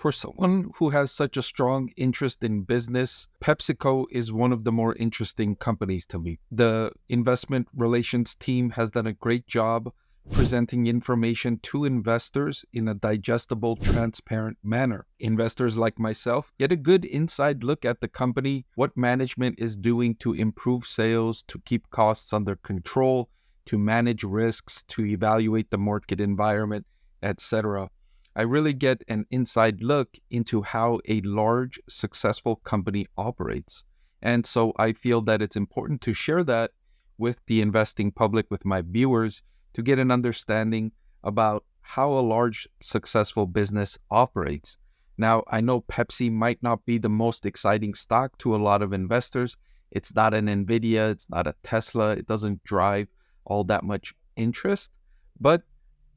For someone who has such a strong interest in business, PepsiCo is one of the more interesting companies to me. The investment relations team has done a great job presenting information to investors in a digestible, transparent manner. Investors like myself get a good inside look at the company, what management is doing to improve sales, to keep costs under control, to manage risks, to evaluate the market environment, etc. I really get an inside look into how a large, successful company operates. And so I feel that it's important to share that with the investing public, with my viewers, to get an understanding about how a large, successful business operates. Now, I know Pepsi might not be the most exciting stock to a lot of investors. It's not an Nvidia, it's not a Tesla, it doesn't drive all that much interest. But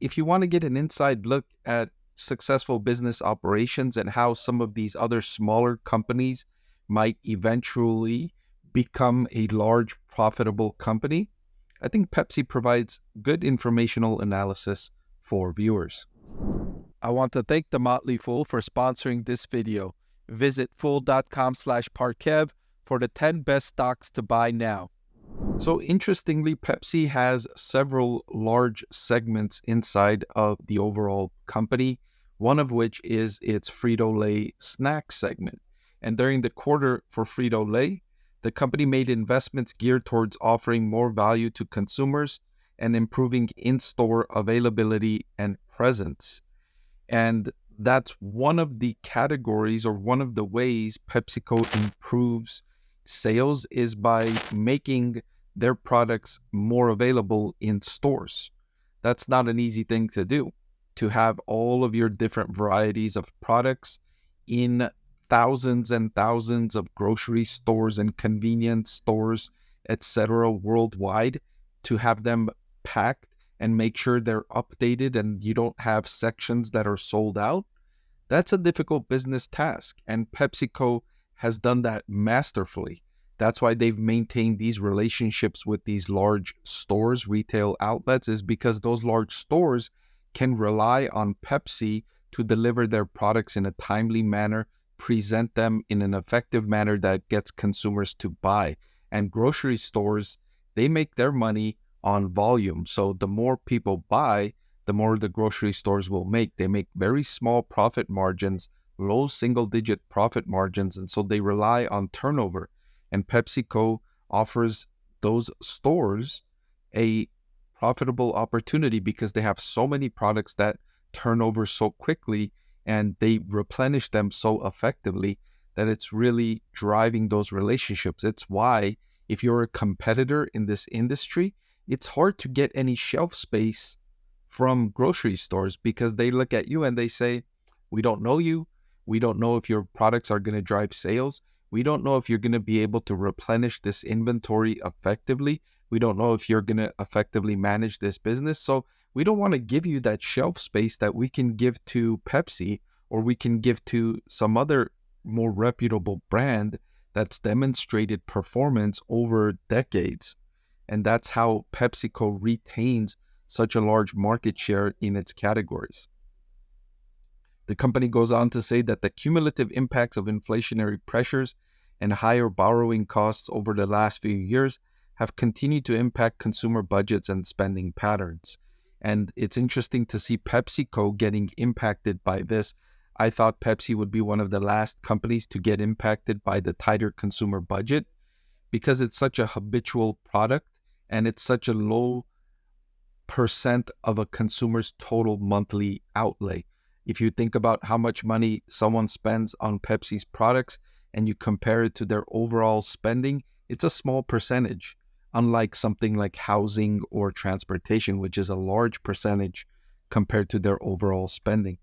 if you want to get an inside look at successful business operations and how some of these other smaller companies might eventually become a large, profitable company, I think Pepsi provides good informational analysis for viewers. I want to thank The Motley Fool for sponsoring this video. Visit fool.com/Parkev for the 10 best stocks to buy now. So interestingly, Pepsi has several large segments inside of the overall company, one of which is its Frito-Lay snack segment. And during the quarter for Frito-Lay, the company made investments geared towards offering more value to consumers and improving in-store availability and presence. And that's one of the categories or one of the ways PepsiCo improves sales is by making their products more available in stores. That's not an easy thing to do, to have all of your different varieties of products in thousands and thousands of grocery stores and convenience stores, etc., worldwide, to have them packed and make sure they're updated and you don't have sections that are sold out. That's a difficult business task, and PepsiCo has done that masterfully. That's why they've maintained these relationships with these large stores, retail outlets, is because those large stores can rely on Pepsi to deliver their products in a timely manner, present them in an effective manner that gets consumers to buy. And grocery stores, they make their money on volume. So the more people buy, the more the grocery stores will make. They make very small profit margins, low single-digit profit margins, and so they rely on turnover. And PepsiCo offers those stores a profitable opportunity because they have so many products that turn over so quickly and they replenish them so effectively that it's really driving those relationships. It's why if you're a competitor in this industry, it's hard to get any shelf space from grocery stores because they look at you and they say, we don't know you. We don't know if your products are going to drive sales. We don't know if you're going to be able to replenish this inventory effectively. We don't know if you're going to effectively manage this business. So we don't want to give you that shelf space that we can give to Pepsi or we can give to some other more reputable brand that's demonstrated performance over decades. And that's how PepsiCo retains such a large market share in its categories. The company goes on to say that the cumulative impacts of inflationary pressures and higher borrowing costs over the last few years have continued to impact consumer budgets and spending patterns. And it's interesting to see PepsiCo getting impacted by this. I thought Pepsi would be one of the last companies to get impacted by the tighter consumer budget because it's such a habitual product and it's such a low percent of a consumer's total monthly outlay. If you think about how much money someone spends on Pepsi's products and you compare it to their overall spending, it's a small percentage, unlike something like housing or transportation, which is a large percentage compared to their overall spending.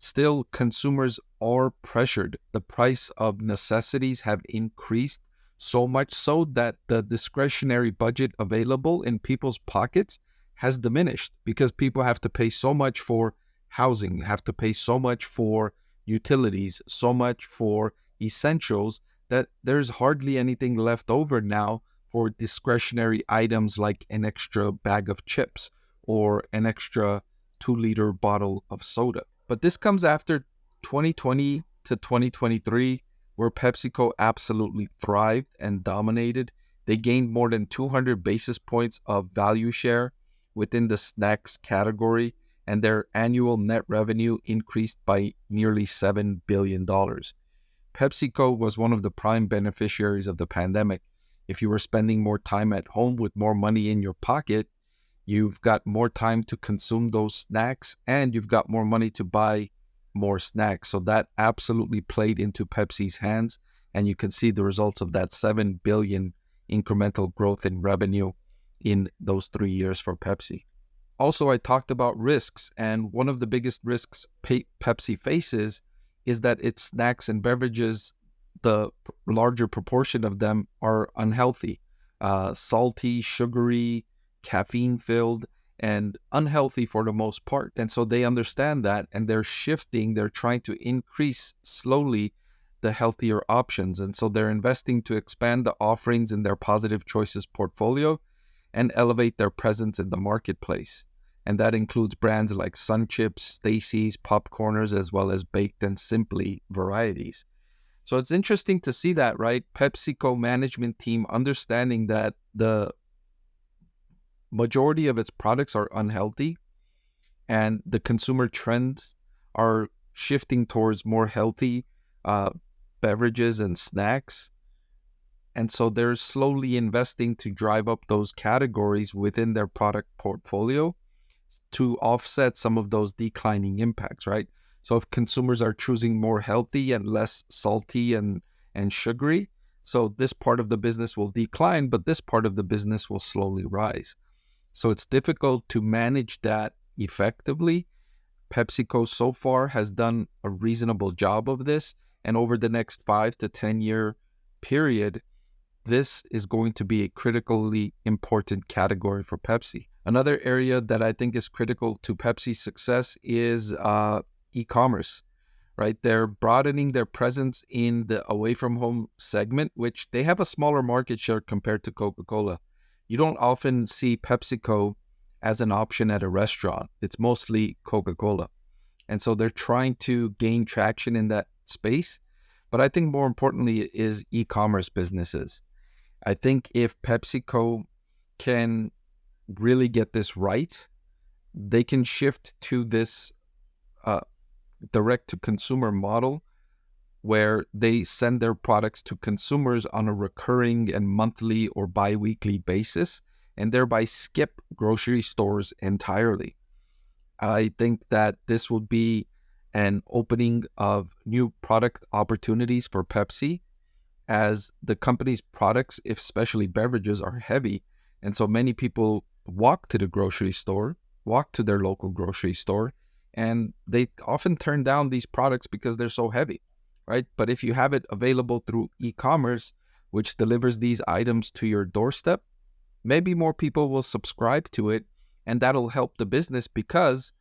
Still, consumers are pressured. The price of necessities have increased so much so that the discretionary budget available in people's pockets has diminished because people have to pay so much for housing, have to pay so much for utilities, so much for essentials that there's hardly anything left over now for discretionary items like an extra bag of chips or an extra 2-liter bottle of soda. But this comes after 2020 to 2023, where PepsiCo absolutely thrived and dominated, they gained more than 200 basis points of value share within the snacks category, and their annual net revenue increased by nearly $7 billion. PepsiCo was one of the prime beneficiaries of the pandemic. If you were spending more time at home with more money in your pocket, you've got more time to consume those snacks and you've got more money to buy more snacks. So that absolutely played into Pepsi's hands. And you can see the results of that 7 billion incremental growth in revenue in those 3 years for Pepsi. Also, I talked about risks, and one of the biggest risks Pepsi faces is that its snacks and beverages, the larger proportion of them are unhealthy, salty, sugary, caffeine-filled, and unhealthy for the most part. And so they understand that, and they're trying to increase slowly the healthier options. And so they're investing to expand the offerings in their Positive Choices portfolio and elevate their presence in the marketplace. And that includes brands like Sun Chips, Stacy's, Popcorners, as well as Baked and Simply varieties. So it's interesting to see that, right? PepsiCo management team understanding that the majority of its products are unhealthy and the consumer trends are shifting towards more healthy beverages and snacks. And so they're slowly investing to drive up those categories within their product portfolio to offset some of those declining impacts, right? So if consumers are choosing more healthy and less salty and sugary, so this part of the business will decline, but this part of the business will slowly rise. So it's difficult to manage that effectively. PepsiCo so far has done a reasonable job of this, and over the next 5 to 10 year period, this is going to be a critically important category for Pepsi. Another area that I think is critical to Pepsi's success is e-commerce, right? They're broadening their presence in the away-from-home segment, which they have a smaller market share compared to Coca-Cola. You don't often see PepsiCo as an option at a restaurant. It's mostly Coca-Cola. And so they're trying to gain traction in that space. But I think more importantly is e-commerce businesses. I think if PepsiCo can really get this right, they can shift to this direct-to-consumer model where they send their products to consumers on a recurring and monthly or bi-weekly basis and thereby skip grocery stores entirely. I think that this will be an opening of new product opportunities for Pepsi, as the company's products, especially beverages, are heavy. And so many people walk to the grocery store, walk to their local grocery store, and they often turn down these products because they're so heavy, right? But if you have it available through e-commerce, which delivers these items to your doorstep, maybe more people will subscribe to it, and that'll help the business, because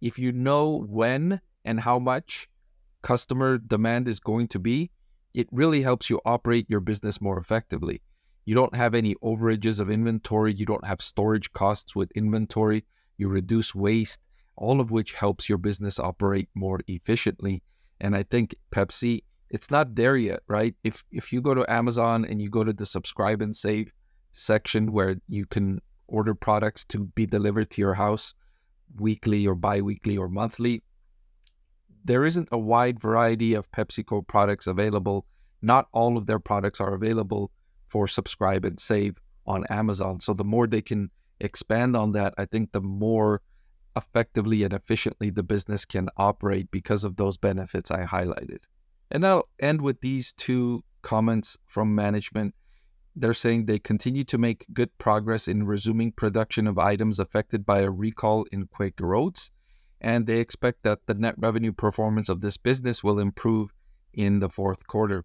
if you know when and how much customer demand is going to be, it really helps you operate your business more effectively. You don't have any overages of inventory. You don't have storage costs with inventory. You reduce waste, all of which helps your business operate more efficiently. And I think Pepsi, it's not there yet, right? If you go to Amazon and you go to the subscribe and save section where you can order products to be delivered to your house weekly or bi-weekly or monthly, there isn't a wide variety of PepsiCo products available. Not all of their products are available for subscribe and save on Amazon. So the more they can expand on that, I think the more effectively and efficiently the business can operate because of those benefits I highlighted. And I'll end with these two comments from management. They're saying they continue to make good progress in resuming production of items affected by a recall in Quaker Oats, and they expect that the net revenue performance of this business will improve in the fourth quarter.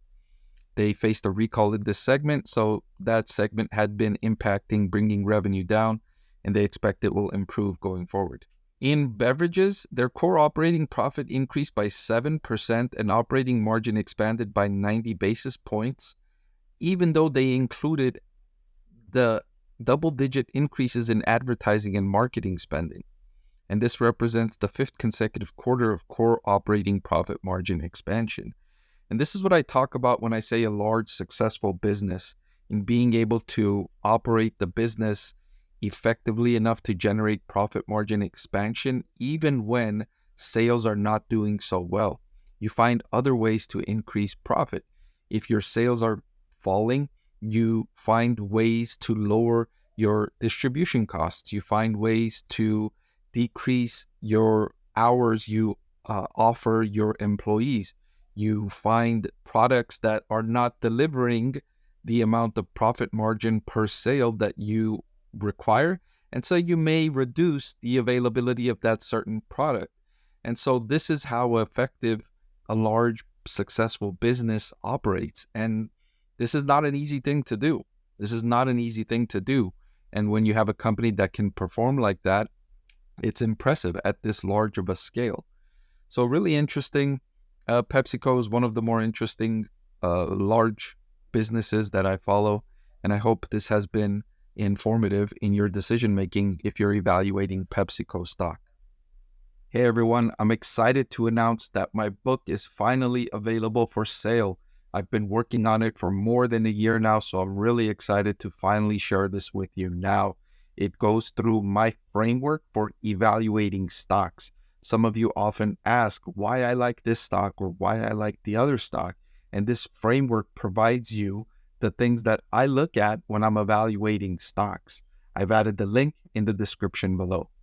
They faced a recall in this segment, so that segment had been impacting bringing revenue down, and they expect it will improve going forward. In beverages, their core operating profit increased by 7% and operating margin expanded by 90 basis points, even though they included the double-digit increases in advertising and marketing spending. and this represents the fifth consecutive quarter of core operating profit margin expansion. And this is what I talk about when I say a large, successful business, in being able to operate the business effectively enough to generate profit margin expansion, even when sales are not doing so well. You find other ways to increase profit. If your sales are falling, you find ways to lower your distribution costs. You find ways to decrease your hours you offer your employees. You find products that are not delivering the amount of profit margin per sale that you require. And so you may reduce the availability of that certain product. And so this is how effective a large, successful business operates. And this is not an easy thing to do. This is not an easy thing to do. And when you have a company that can perform like that, it's impressive at this large of a scale. So really interesting. PepsiCo is one of the more interesting large businesses that I follow. And I hope this has been informative in your decision making if you're evaluating PepsiCo stock. Hey everyone, I'm excited to announce that my book is finally available for sale. I've been working on it for more than a year now, so I'm really excited to finally share this with you now. It goes through my framework for evaluating stocks. Some of you often ask why I like this stock or why I like the other stock, and this framework provides you the things that I look at when I'm evaluating stocks. I've added the link in the description below.